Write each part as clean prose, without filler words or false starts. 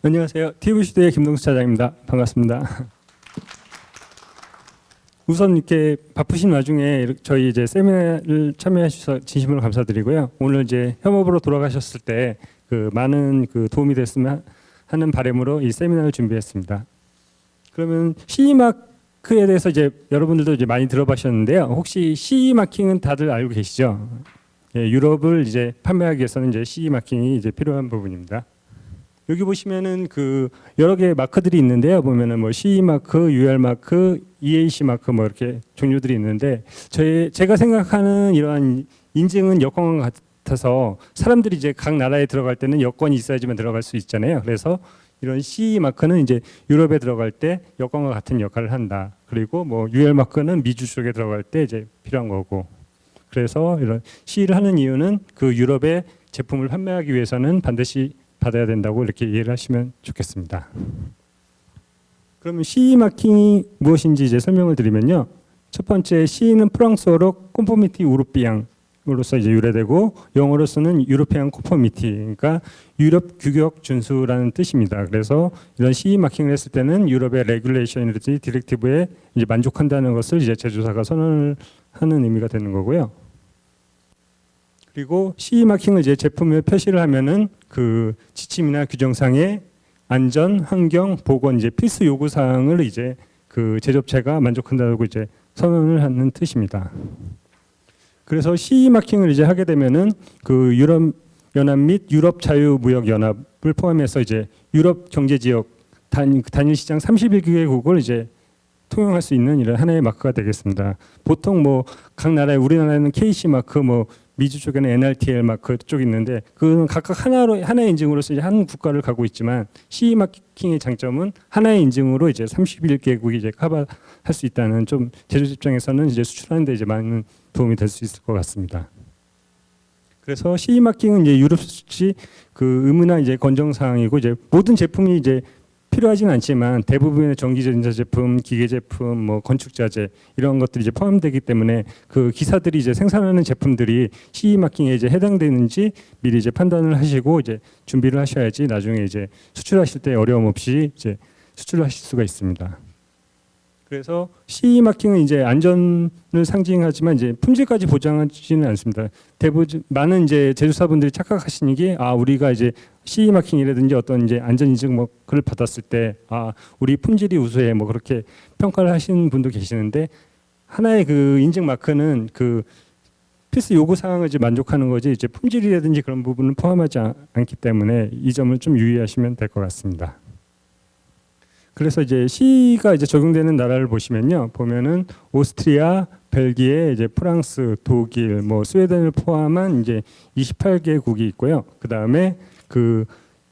안녕하세요. TV시대의 김동수 차장입니다. 반갑습니다. 우선 이렇게 바쁘신 와중에 저희 이제 세미나를 참여해 주셔서 진심으로 감사드리고요. 오늘 이제 협업으로 돌아가셨을 때 그 많은 그 도움이 됐으면 하는 바람으로 이 세미나를 준비했습니다. 그러면 CE 마크에 대해서 이제 여러분들도 이제 많이 들어보셨는데요. 혹시 CE 마킹은 다들 알고 계시죠? 예, 유럽을 이제 판매하기 위해서는 이제 CE 마킹이 이제 필요한 부분입니다. 여기 보시면은 그 여러 개의 마크들이 있는데요. 보면은 뭐 CE 마크, UL 마크, EAC 마크 뭐 이렇게 종류들이 있는데 제가 생각하는 이러한 인증은 여건과 같아서 사람들이 이제 각 나라에 들어갈 때는 여건이 있어야지만 들어갈 수 있잖아요. 그래서 이런 CE 마크는 이제 유럽에 들어갈 때 여건과 같은 역할을 한다. 그리고 뭐 UL 마크는 미주 쪽에 들어갈 때 이제 필요한 거고. 그래서 이런 CE를 하는 이유는 그 유럽의 제품을 판매하기 위해서는 반드시 받아야 된다고 이렇게 이해를 하시면 좋겠습니다. 그러면 CE 마킹이 무엇인지 이제 설명을 드리면요. 첫 번째 CE는 프랑스어로 콘포미티 우르피앙으로서 이제 유래되고 영어로서는 유로피안 콘포미티, 그러니까 유럽 규격 준수라는 뜻입니다. 그래서 이런 CE 마킹을 했을 때는 유럽의 레귤레이션이라든지 디렉티브에 이제 만족한다는 것을 이제 제조사가 선언을 하는 의미가 되는 거고요. 그리고 CE 마킹을 이제 제품에 표시를 하면은 그 지침이나 규정상의 안전, 환경, 보건 이제 필수 요구 사항을 이제 그 제조업체가 만족한다고 이제 선언을 하는 뜻입니다. 그래서 CE 마킹을 이제 하게 되면은 그 유럽 연합 및 유럽 자유무역 연합을 포함해서 이제 유럽 경제 지역 단일 시장 31개국을 이제 통용할 수 있는 이런 하나의 마크가 되겠습니다. 보통 뭐 각 나라에 우리나라에는 KC 마크, 뭐 미주 쪽에는 NRTL 마크 쪽이 있는데 그는 각각 하나의 인증으로서 이제 한 국가를 가고 있지만 CE 마킹의 장점은 하나의 인증으로 이제 31개국이 이제 커버할 수 있다는 좀 제조사 입장에서는 이제 수출하는 데 이제 많은 도움이 될 수 있을 것 같습니다. 그래서 CE 마킹은 이제 유럽 수출이 그 의무나 이제 권장 사항이고 이제 모든 제품이 이제 필요하지는 않지만 대부분의 전기전자 제품, 기계 제품, 뭐 건축 자재 이런 것들이 이제 포함되기 때문에 그 기사들이 이제 생산하는 제품들이 CE 마킹에 이제 해당되는지 미리 이제 판단을 하시고 이제 준비를 하셔야지 나중에 이제 수출하실 때 어려움 없이 이제 수출을 하실 수가 있습니다. 그래서 CE 마킹은 이제 안전을 상징하지만 이제 품질까지 보장하지는 않습니다. 대부분 많은 이제 제조사분들이 착각하시는 게 우리가 이제 CE 마킹이라든지 어떤 이제 안전 인증 뭐를 받았을 때 우리 품질이 우수해 뭐 그렇게 평가를 하시는 분도 계시는데 하나의 그 인증 마크는 그 필수 요구 사항을 이제 만족하는 거지 이제 품질이라든지 그런 부분은 포함하지 않기 때문에 이 점을 좀 유의하시면 될 것 같습니다. 그래서 이제 CE가 이제 적용되는 나라를 보시면요, 보면은 오스트리아, 벨기에, 이제 프랑스, 독일, 뭐 스웨덴을 포함한 이제 28개국이 있고요. 그 다음에 그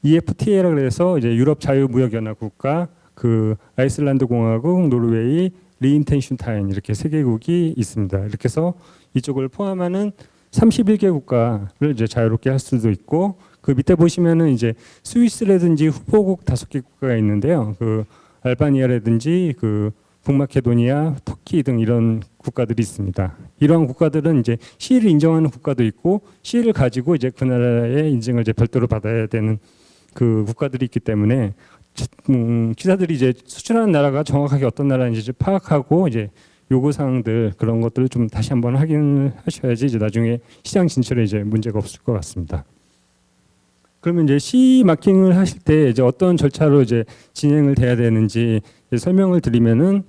EFTA라고 해서 이제 유럽 자유무역연합 국가, 그 아이슬란드 공화국, 노르웨이, 리히텐슈타인 이렇게 세 개국이 있습니다. 이렇게 해서 이쪽을 포함하는 31개 국가를 이제 자유롭게 할 수도 있고. 그 밑에 보시면은 이제 스위스라든지 후보국 5개 국가가 있는데요. 그 알바니아라든지 그 북마케도니아, 터키 등 이런 국가들이 있습니다. 이러한 국가들은 이제 CE를 인정하는 국가도 있고 CE를 가지고 이제 그 나라의 인증을 이제 별도로 받아야 되는 그 국가들이 있기 때문에 기사들이 이제 수출하는 나라가 정확하게 어떤 나라인지 이제 파악하고 이제 요구 사항들 그런 것들을 좀 다시 한번 확인을 하셔야지 이제 나중에 시장 진출에 이제 문제가 없을 것 같습니다. 그러면 이제 CE 마킹을 하실 때 이제 어떤 절차로 이제 진행을 돼야 되는지 이제 설명을 드리면은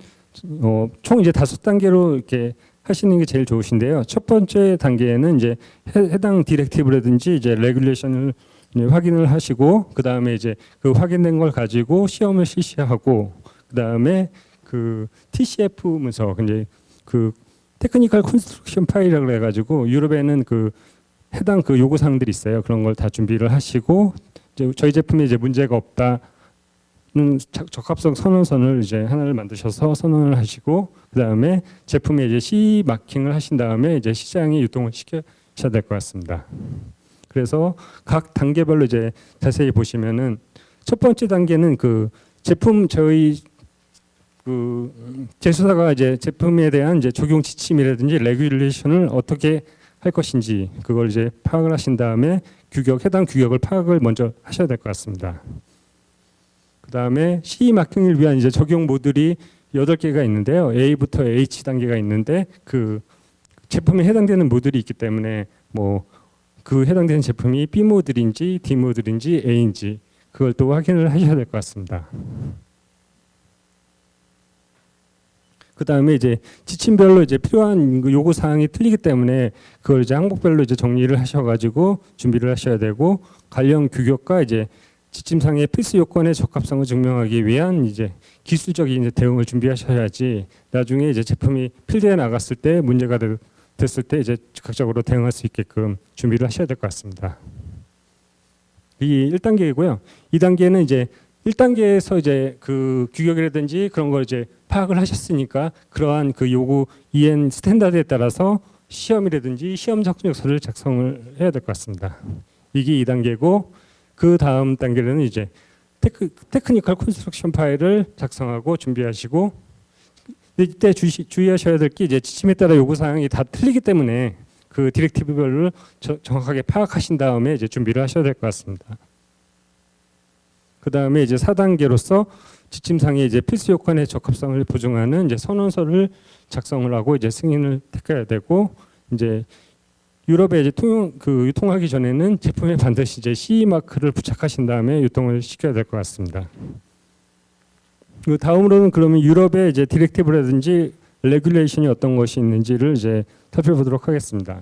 총 이제 5단계로 이렇게 하시는 게 제일 좋으신데요. 첫 번째 단계에는 이제 해당 디렉티브라든지 이제 레귤레이션을 확인을 하시고 그 다음에 이제 그 확인된 걸 가지고 시험을 실시하고 그 다음에 그 TCF 문서 이제 그 테크니컬 컨스트럭션 파일이라고 해가지고 유럽에는 그 해당 그 요구 사항들이 있어요. 그런 걸 다 준비를 하시고 이제 저희 제품에 이제 문제가 없다는 적합성 선언서를 이제 하나를 만드셔서 선언을 하시고 그 다음에 제품에 이제 CE 마킹을 하신 다음에 이제 시장에 유통을 시켜야 될 것 같습니다. 그래서 각 단계별로 이제 자세히 보시면은 첫 번째 단계는 그 제품 저희 그 제조사가 이제 제품에 대한 이제 적용 지침이라든지 레귤레이션을 어떻게 할 것인지 그걸 이제 파악을 하신 다음에 해당 규격을 파악을 먼저 하셔야 될 것 같습니다. 그다음에 CE 마킹을 위한 이제 적용 모듈이 8개가 있는데요. A부터 H 단계가 있는데 그 제품에 해당되는 모듈이 있기 때문에 뭐 그 해당되는 제품이 B 모듈인지 D 모듈인지 A인지 그걸 또 확인을 하셔야 될 것 같습니다. 그 다음에 이제 지침별로 이제 필요한 요구 사항이 틀리기 때문에 그걸 이제 항목별로 이제 정리를 하셔가지고 준비를 하셔야 되고 관련 규격과 이제 지침상의 필수 요건의 적합성을 증명하기 위한 이제 기술적인 이제 대응을 준비하셔야지 나중에 이제 제품이 필드에 나갔을 때 문제가 됐을 때 이제 즉각적으로 대응할 수 있게끔 준비를 하셔야 될 것 같습니다. 이 1단계이고요. 2단계는 이제 1단계에서 이제 그 규격이라든지 그런 걸 이제 파악을 하셨으니까 그러한 그 요구 EN 스탠다드에 따라서 시험이라든지 시험 작성서를 작성을 해야 될 것 같습니다. 이게 2단계고 그 다음 단계는 이제 테크니컬 컨스트럭션 파일을 작성하고 준비하시고 이때 주의하셔야 될 게 이제 지침에 따라 요구 사항이 다 틀리기 때문에 그 디렉티브별로 정확하게 파악하신 다음에 이제 준비를 하셔야 될 것 같습니다. 그 다음에 이제 4단계로서 지침상의 이제 필수 요건의 적합성을 보증하는 이제 선언서를 작성을 하고 이제 승인을 택해야 되고 이제 유럽에 이제 유통하기 전에는 제품에 반드시 이제 CE 마크를 부착하신 다음에 유통을 시켜야 될 것 같습니다. 그 다음으로는 그러면 유럽의 이제 디렉티브라든지 레귤레이션이 어떤 것이 있는지를 이제 살펴보도록 하겠습니다.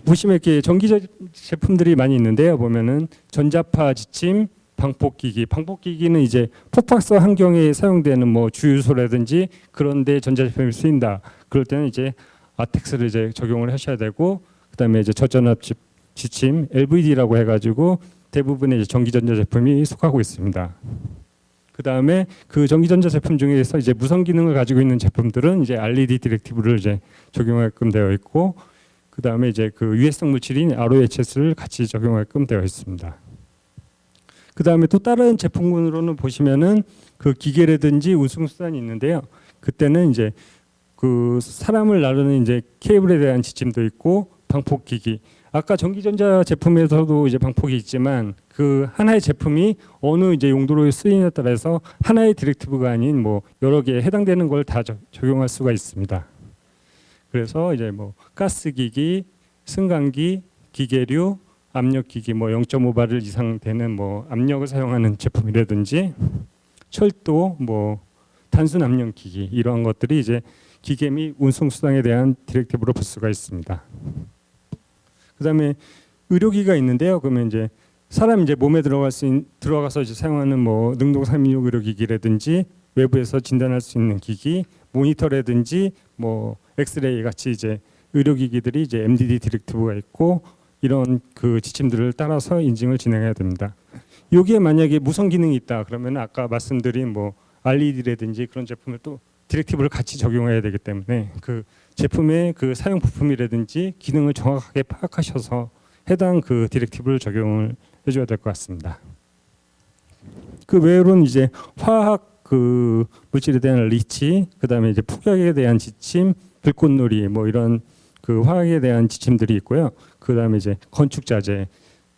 보시면 이렇게 전기 제품들이 많이 있는데요. 보면은 전자파 지침, 방폭기기. 방폭기기는 이제 포박스 환경에 사용되는 뭐 주유소라든지 그런데 전자제품이 쓰인다. 그럴 때는 이제 아텍스를 이제 적용을 하셔야 되고, 그다음에 이제 저전압 지침 LVD라고 해가지고 대부분의 이제 전기전자 제품이 속하고 있습니다. 그다음에 그 전기전자 제품 중에서 이제 무선 기능을 가지고 있는 제품들은 이제 RED 디렉티브를 이제 적용하게끔 되어 있고, 그다음에 이제 그 유해성 물질인 ROHS를 같이 적용하게끔 되어 있습니다. 그다음에 또 다른 제품군으로는 보시면은 그 기계라든지 운송 수단이 있는데요. 그때는 이제 그 사람을 나르는 이제 케이블에 대한 지침도 있고 방폭기기. 아까 전기전자 제품에서도 이제 방폭이 있지만 그 하나의 제품이 어느 이제 용도로 쓰이냐에 따라서 하나의 디렉티브가 아닌 뭐 여러 개에 해당되는 걸 다 적용할 수가 있습니다. 그래서 이제 뭐 가스기기, 승강기, 기계류, 압력기기 뭐 0.5bar 이상 되는 뭐 압력을 사용하는 제품이라든지 철도 뭐 단순 압력기기 이러한 것들이 이제 기계 및 운송 수단에 대한 디렉티브로 볼 수가 있습니다. 그다음에 의료기가 있는데요. 그러면 이제 사람 이제 몸에 들어가서 이제 사용하는 뭐 능동 316 의료기기라든지 외부에서 진단할 수 있는 기기, 모니터라든지 뭐 엑스레이 같이 이제 의료기기들이 이제 MDD 디렉티브가 있고 이런 그 지침들을 따라서 인증을 진행해야 됩니다. 여기에 만약에 무선 기능이 있다 그러면 아까 말씀드린 뭐 RED라든지 그런 제품을 또 디렉티브를 같이 적용해야 되기 때문에 그 제품의 그 사용 부품이라든지 기능을 정확하게 파악하셔서 해당 그 디렉티브를 적용을 해줘야 될 것 같습니다. 그 외로는 이제 화학 그 물질에 대한 리치, 그다음에 이제 폭약에 대한 지침, 불꽃놀이 뭐 이런 그 화학에 대한 지침들이 있고요. 그다음에 이제 건축 자재,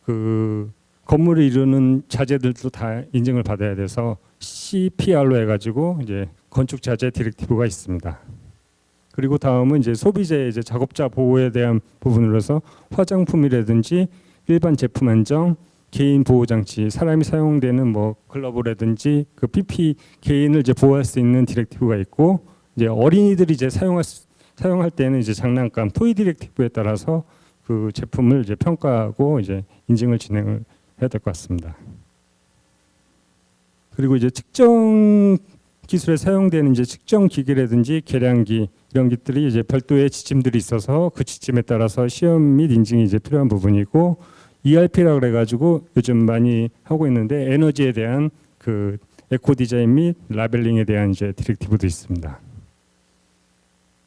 그 건물을 이루는 자재들도 다 인증을 받아야 돼서 CPR로 해가지고 이제 건축 자재 디렉티브가 있습니다. 그리고 다음은 이제 소비재 이제 작업자 보호에 대한 부분으로서 화장품이라든지 일반 제품 안정, 개인 보호 장치, 사람이 사용되는 뭐 글러브라든지 그 PP 개인을 이제 보호할 수 있는 디렉티브가 있고, 이제 어린이들이 이제 사용할 때는 이제 장난감 토이 디렉티브에 따라서 그 제품을 이제 평가하고 이제 인증을 진행을 해야 될 것 같습니다. 그리고 이제 측정 기술에 사용되는 이제 측정 기기라든지 계량기 이런 것들이 이제 별도의 지침들이 있어서 그 지침에 따라서 시험 및 인증이 이제 필요한 부분이고, ERP라고 그래가지고 요즘 많이 하고 있는데 에너지에 대한 그 에코 디자인 및 라벨링에 대한 이제 디렉티브도 있습니다.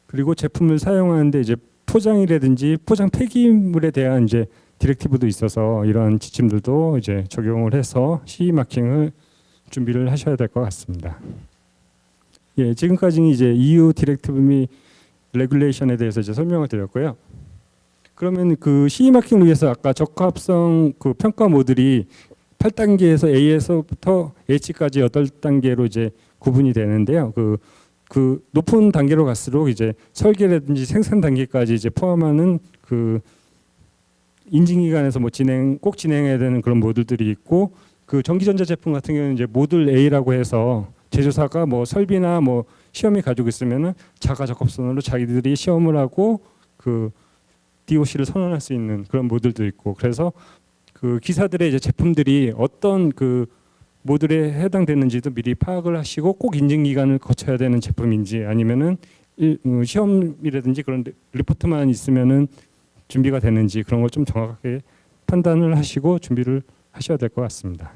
그리고 제품을 사용하는데 이제 포장이라든지 포장 폐기물에 대한 이제 디렉티브도 있어서 이런 지침들도 이제 적용을 해서 CE 마킹을 준비를 하셔야 될 것 같습니다. 예, 지금까지는 이제 EU 디렉티브 및 레귤레이션에 대해서 이제 설명을 드렸고요. 그러면 그 CE 마킹을 위해서 아까 적합성 그 평가 모듈이 8단계에서 A에서부터 H까지 8단계로 이제 구분이 되는데요. 그 높은 단계로 갈수록 이제 설계라든지 생산 단계까지 이제 포함하는 그 인증 기관에서 뭐 꼭 진행해야 되는 그런 모듈들이 있고, 그 전기전자 제품 같은 경우는 이제 모듈 A라고 해서 제조사가 뭐 설비나 뭐 시험이 가지고 있으면은 자가 적합선으로 자기들이 시험을 하고 그 DOC를 선언할 수 있는 그런 모듈도 있고, 그래서 그 기사들의 이제 제품들이 어떤 그 모듈에 해당되는지도 미리 파악을 하시고 꼭 인증 기간을 거쳐야 되는 제품인지 아니면은 시험이라든지 그런 리포트만 있으면은 준비가 되는지 그런 걸 좀 정확하게 판단을 하시고 준비를 하셔야 될 것 같습니다.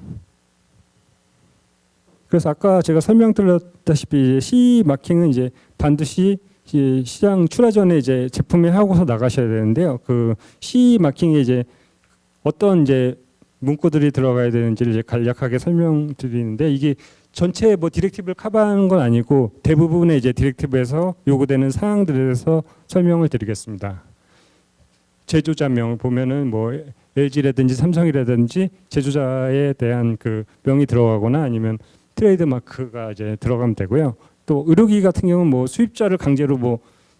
그래서 아까 제가 설명드렸다시피 CE 마킹은 이제 반드시 이제 시장 출하 전에 이제 제품에 하고서 나가셔야 되는데요. 그 CE 마킹에 이제 어떤 이제 문구들이 들어가야 되는지를 이제 간략하게 설명드리는데, 이게 전체 뭐 디렉티브를 커버하는 건 아니고 대부분의 이제 디렉티브에서 요구되는 사항들에 대해서 설명을 드리겠습니다. 제조자명 보면은 뭐 LG라든지 삼성이라든지 제조자에 대한 그 명이 들어가거나 아니면 트레이드 마크가 이제 들어가면 되고요. 또 의료기 같은 경우는 뭐 수입자를 강제로 뭐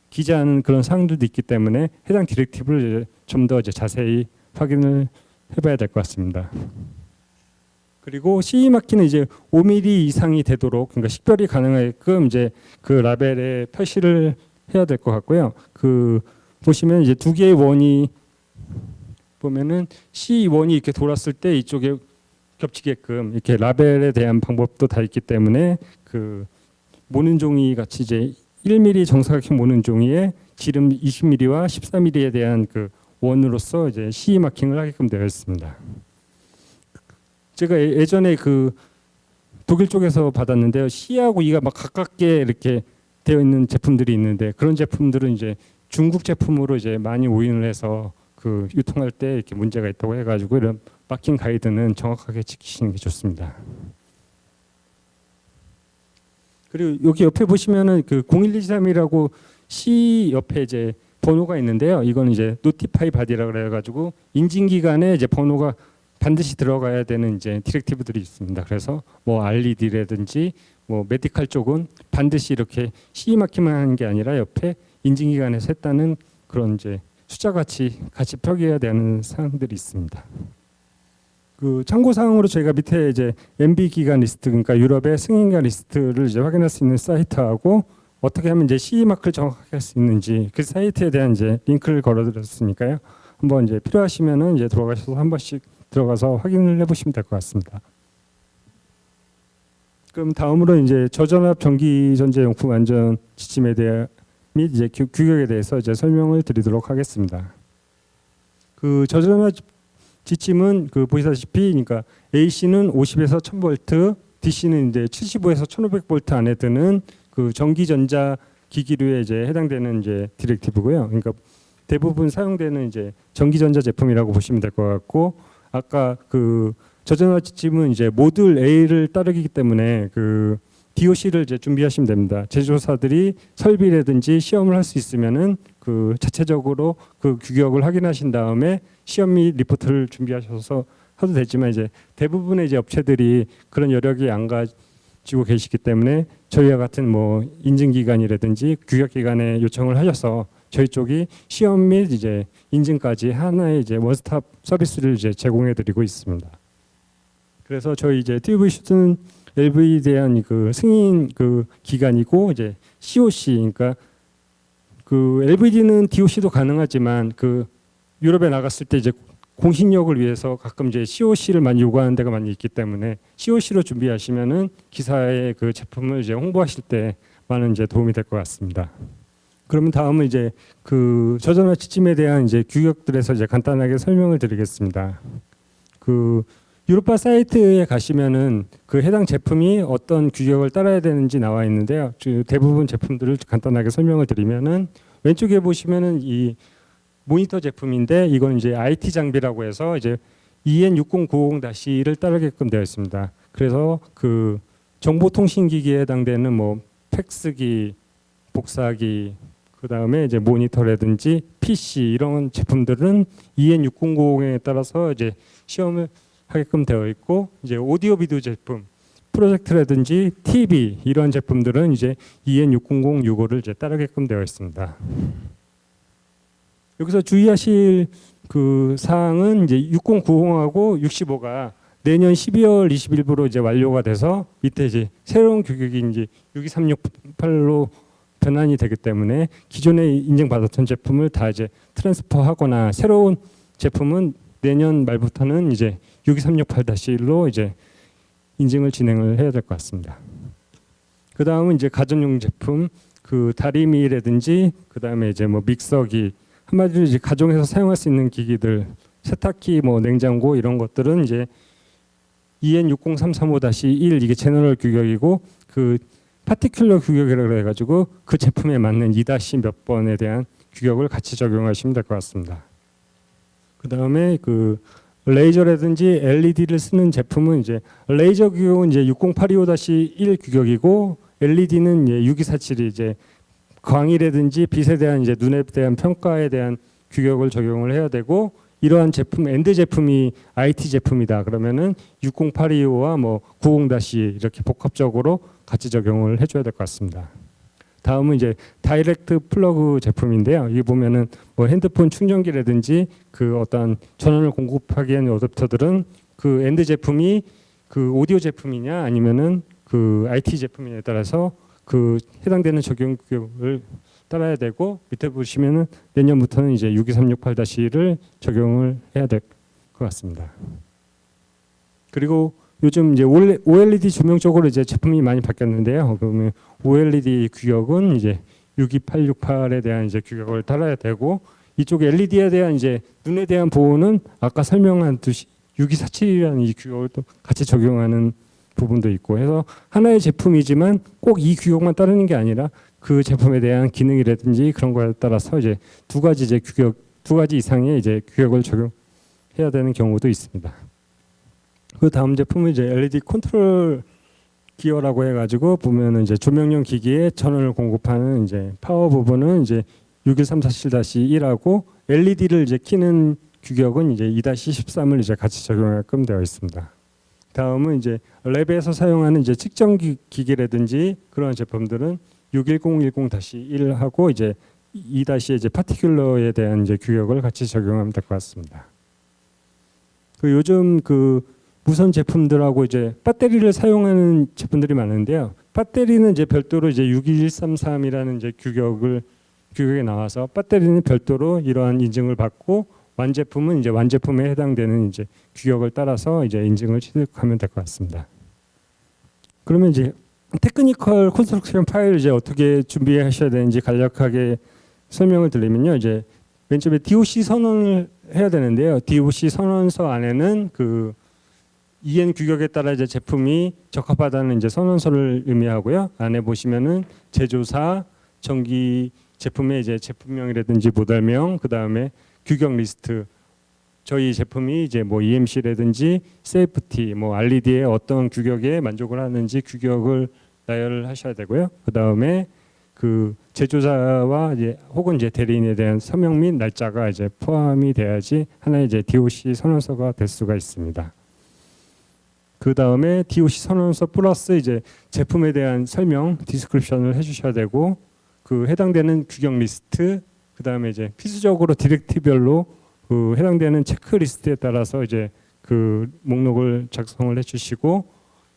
기재하는 그런 사항들도 있기 때문에 해당 디렉티브를 좀 더 이제 자세히 확인을 해봐야 될 것 같습니다. 그리고 CE 마킹은 이제 5mm 이상이 되도록, 그러니까 식별이 가능하게끔 이제 그 라벨에 표시를 해야 될 것 같고요. 그 보시면 이제 두 개의 원이 보면은 C1이 이렇게 돌았을 때 이쪽에 겹치게끔 이렇게 라벨에 대한 방법도 다 있기 때문에 그 모는 종이 같이 이제 1mm 정사각형 모는 종이에 지름 20mm와 14mm에 대한 그 원으로서 이제 CE 마킹을 하게끔 되어 있습니다. 제가 예전에 그 독일 쪽에서 받았는데요. C하고 E가 막 가깝게 이렇게 되어 있는 제품들이 있는데, 그런 제품들은 이제 중국 제품으로 이제 많이 오인을 해서 그 유통할 때 이렇게 문제가 있다고 해가지고 이런 마킹 가이드는 정확하게 지키시는 게 좋습니다. 그리고 여기 옆에 보시면은 그 01223이라고 C 옆에 이제 번호가 있는데요. 이건 이제 노티파이 바디라고 그래가지고 인증 기간에 이제 번호가 반드시 들어가야 되는 이제 디렉티브들이 있습니다. 그래서 뭐 RED라든지 뭐 메디칼 쪽은 반드시 이렇게 CE 마킹만 하는 게 아니라 옆에 인증 기간에서 했다는 그런 이제 숫자 같이 표기해야 되는 사항들이 있습니다. 그 참고 사항으로 저희가 밑에 이제 MB 기간 리스트, 그러니까 유럽의 승인 기간 리스트를 이제 확인할 수 있는 사이트하고 어떻게 하면 이제 CE 마크를 정확하게 할 수 있는지 그 사이트에 대한 이제 링크를 걸어드렸으니까요. 한번 이제 필요하시면은 이제 들어가셔서 한 번씩 들어가서 확인을 해보시면 될 것 같습니다. 그럼 다음으로 이제 저전압 전기전자용품 안전 지침에 대해 및 이제 규격에 대해서 이제 설명을 드리도록 하겠습니다. 그 저전압 지침은 그 보시다시피, 그러니까 AC는 50에서 1000V, DC는 이제 75에서 1500V 안에 드는 그 전기전자 기기류에 이제 해당되는 이제 디렉티브고요. 그러니까 대부분 사용되는 이제 전기전자 제품이라고 보시면 될 것 같고, 아까 그 저전압 지침은 이제 모듈 A를 따르기 때문에 그 DOC를 이제 준비하시면 됩니다. 제조사들이 설비라든지 시험을 할 수 있으면은 그 자체적으로 그 규격을 확인하신 다음에 시험 및 리포트를 준비하셔서 해도 되지만, 이제 대부분의 이제 업체들이 그런 여력이 안 가지고 계시기 때문에 저희와 같은 뭐 인증 기관이라든지 규격 기관에 요청을 하셔서 저희 쪽이 시험 및 이제 인증까지 하나의 이제 원스톱 서비스를 이제 제공해 드리고 있습니다. 그래서 저희 이제 TV 슛은 LV에 대한 그 승인 그 기간이고, 이제 COC, 그러니까 그 LVD는 DOC도 가능하지만 그 유럽에 나갔을 때 이제 공신력을 위해서 가끔 이제 COC를 많이 요구하는 데가 많이 있기 때문에 COC로 준비하시면은 기사의 그 제품을 이제 홍보하실 때 많은 이제 도움이 될 것 같습니다. 그러면 다음은 이제 그 저전압 지침에 대한 이제 규격들에서 이제 간단하게 설명을 드리겠습니다. 그 유로파 사이트에 가시면은 그 해당 제품이 어떤 규격을 따라야 되는지 나와 있는데요. 대부분 제품들을 간단하게 설명을 드리면은 왼쪽에 보시면은 이 모니터 제품인데, 이건 이제 IT 장비라고 해서 이제 EN6090-를 따르게끔 되어 있습니다. 그래서 그 정보통신기기에 해당되는 뭐 팩스기, 복사기, 그 다음에 이제 모니터라든지 PC 이런 제품들은 EN6090에 따라서 이제 시험을 하게끔 되어 있고, 이제 오디오 비디오 제품, 프로젝트라든지 TV 이러한 제품들은 이제 EN60065를 이제 따르게끔 되어 있습니다. 여기서 주의하실 그 사항은 이제 6090하고 65가 내년 12월 20일부로 이제 완료가 돼서 이때 이제 새로운 규격이 이제 62368로 변환이 되기 때문에 기존에 인증받았던 제품을 다 이제 트랜스퍼하거나 새로운 제품은 내년 말부터는 이제 62368-1로 이제 인증을 진행을 해야 될 것 같습니다. 그 다음은 이제 가전용 제품, 그 다리미라든지 그 다음에 이제 뭐 믹서기, 한마디로 이제 가정에서 사용할 수 있는 기기들, 세탁기, 뭐 냉장고 이런 것들은 이제 EN60335-1 이게 제너럴 규격이고, 그 파티큘러 규격이라고 해가지고 그 제품에 맞는 2- 몇 번에 대한 규격을 같이 적용하시면 될 것 같습니다. 그 다음에 그 레이저라든지 LED를 쓰는 제품은 이제 레이저 규격은 이제 60825-1 규격이고, LED는 이제 6247이 이제 광이라든지 빛에 대한 이제 눈에 대한 평가에 대한 규격을 적용을 해야 되고, 이러한 제품 엔드 제품이 IT 제품이다 그러면은 60825와 뭐 90-2 이렇게 복합적으로 같이 적용을 해줘야 될 것 같습니다. 다음은 이제 다이렉트 플러그 제품인데요. 여기 보면은 뭐 핸드폰 충전기라든지 그 어떤 전원을 공급하기 위한 어댑터들은 그 엔드 제품이 그 오디오 제품이냐 아니면은 그 IT 제품이냐에 따라서 그 해당되는 적용 규격을 따라야 되고, 밑에 보시면은 내년부터는 이제 62368-1을 적용을 해야 될 것 같습니다. 그리고 요즘 이제 OLED 조명 쪽으로 이제 제품이 많이 바뀌었는데요. 그러면 OLED 규격은 이제 62868에 대한 이제 규격을 따라야 되고, 이쪽 LED에 대한 이제 눈에 대한 보호는 아까 설명한 듯이 6247이라는 이 규격을 또 같이 적용하는 부분도 있고 해서 하나의 제품이지만 꼭 이 규격만 따르는 게 아니라 그 제품에 대한 기능이라든지 그런 거에 따라서 이제 두 가지 이상의 이제 규격을 적용해야 되는 경우도 있습니다. 그 다음 제품은 이제 LED 컨트롤 기어라고 해가지고 보면은 이제 조명용 기기에 전원을 공급하는 이제 파워 부분은 이제 61347-1하고 LED를 이제 키는 규격은 이제 2-13을 이제 같이 적용하게끔 되어 있습니다. 다음은 이제 랩에서 사용하는 이제 측정 기기라든지 그런 제품들은 61010-1하고 이제 2- 이제 파티큘러에 대한 이제 규격을 같이 적용하면 될 것 같습니다. 그 요즘 그 무선 제품들하고 이제 배터리를 사용하는 제품들이 많은데요. 배터리는 이제 별도로 이제 62133이라는 이제 규격에 나와서 배터리는 별도로 이러한 인증을 받고, 완제품은 이제 완제품에 해당되는 이제 규격을 따라서 이제 인증을 취득하면 될 것 같습니다. 그러면 이제 테크니컬 컨스트럭션 파일을 이제 어떻게 준비하셔야 되는지 간략하게 설명을 드리면요. 이제 맨 처음에 DOC 선언을 해야 되는데요. DOC 선언서 안에는 그 EN 규격에 따라 이제 제품이 적합하다는 이제 선언서를 의미하고요. 안에 보시면은 제조사, 전기 제품의 이제 제품명이라든지 모델명, 그 다음에 규격 리스트, 저희 제품이 이제 뭐 EMC라든지 세이프티, 뭐 RED에 어떤 규격에 만족을 하는지 규격을 나열을 하셔야 되고요. 그 다음에 그 제조사와 이제 혹은 이제 대리인에 대한 서명 및 날짜가 이제 포함이 돼야지 하나의 이제 DOC 선언서가 될 수가 있습니다. 그 다음에 DOC 선언서 플러스 이제 제품에 대한 설명, 디스크립션을 해주셔야 되고, 그 해당되는 규격 리스트, 그 다음에 이제 필수적으로 디렉티별로 그 해당되는 체크리스트에 따라서 이제 그 목록을 작성을 해주시고,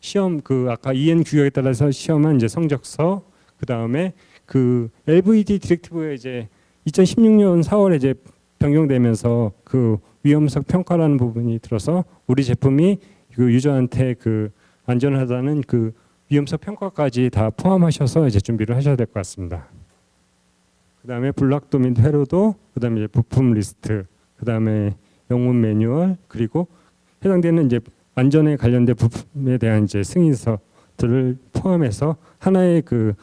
시험 그 아까 EN 규격에 따라서 시험한 이제 성적서, 그 다음에 그 LVD 디렉티브에 이제 2016년 4월에 이제 변경되면서 그 위험성 평가라는 부분이 들어서 우리 제품이 그 유저한테 그 안전하다는 그 위험성 평가까지 다 포함하셔서 이제 준비를 하셔야 될 것 같습니다. 그 다음에 블락도 및 회로도, 그 다음에 이제 부품 리스트, 그 다음에 영문 매뉴얼, 그리고 해당되는 이제 안전에 관련된 부품에 대한 이제 승인서들을 포함해서 하나의 그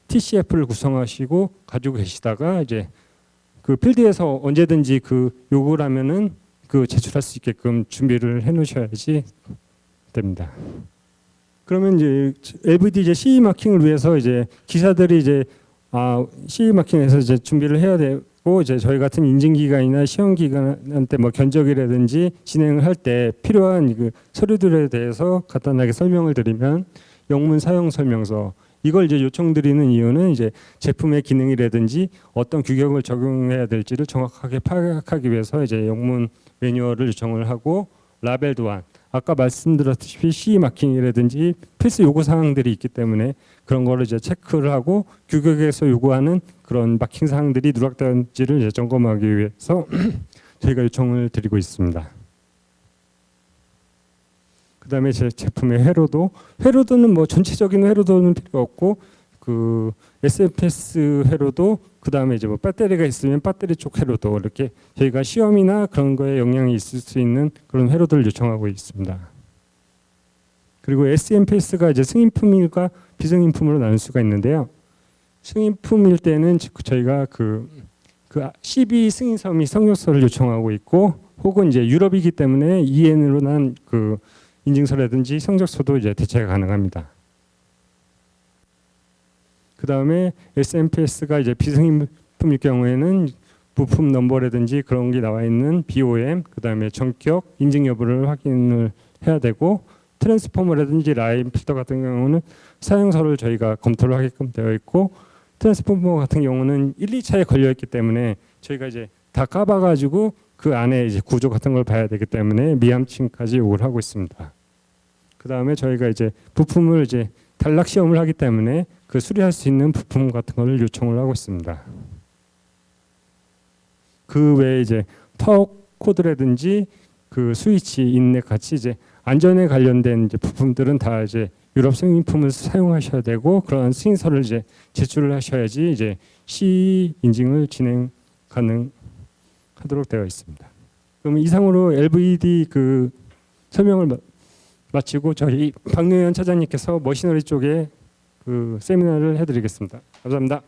TCF를 구성하시고 가지고 계시다가 이제 그 필드에서 언제든지 그 요구를 하면은 그 제출할 수 있게끔 준비를 해 놓으셔야지 됩니다. 그러면 이제 LVD 이제 CE 마킹을 위해서 이제 기사들이 이제 CE 마킹에서 이제 준비를 해야 고 이제 저희 같은 인증기관이나 시험기관한테 뭐 견적이라든지 진행을 할 때 필요한 그 서류들에 대해서 간단하게 설명을 드리면 영문 사용 설명서 이걸 이제 요청드리는 이유는 이제 제품의 기능이라든지 어떤 규격을 적용해야 될지를 정확하게 파악하기 위해서 이제 영문 매뉴얼을 요청을 하고 라벨 도안 아까 말씀드렸다시피 CE 마킹이라든지 필수 요구 사항들이 있기 때문에 그런 거를 이제 체크를 하고 규격에서 요구하는 그런 마킹 사항들이 누락되는지를 이제 점검하기 위해서 저희가 요청을 드리고 있습니다. 그다음에 제 제품의 회로도는 뭐 전체적인 회로도는 필요 없고 그 SFS 회로도 그다음에 이제 뭐 배터리가 있으면 배터리 쪽 회로도 이렇게 저희가 시험이나 그런 거에 영향이 있을 수 있는 그런 회로도를 요청하고 있습니다. 그리고 SMPS가 이제 승인품일과 비승인품으로 나눌 수가 있는데요. 승인품일 때는 저희가 그 CB 승인서 및 성적서를 요청하고 있고 혹은 이제 유럽이기 때문에 EN으로 난 그 인증서라든지 성적서도 이제 대체가 가능합니다. 그 다음에 SMPS가 이제 비승인품일 경우에는 부품 넘버라든지 그런 게 나와 있는 BOM, 그 다음에 전격 인증 여부를 확인을 해야 되고 트랜스포머라든지 라인 필터 같은 경우는 사용서를 저희가 검토를 하게끔 되어 있고 트랜스포머 같은 경우는 1, 2차에 걸려 있기 때문에 저희가 이제 다 까봐가지고 그 안에 이제 구조 같은 걸 봐야 되기 때문에 미함층까지 요구를 하고 있습니다. 그 다음에 저희가 이제 부품을 이제 단락 시험을 하기 때문에 그 수리할 수 있는 부품 같은 걸 요청을 하고 있습니다. 그 외에 이제 터치 코드라든지 그 스위치, 인넷 같이 이제 안전에 관련된 이제 부품들은 다 이제 유럽 승인품을 사용하셔야 되고 그런 승인서를 이제 제출을 하셔야지 이제 CE 인증을 진행 가능하도록 되어 있습니다. 그럼 이상으로 LVD 그 설명을 마치고 저희 박노현 차장님께서 머시너리 쪽에 그 세미나를 해드리겠습니다. 감사합니다.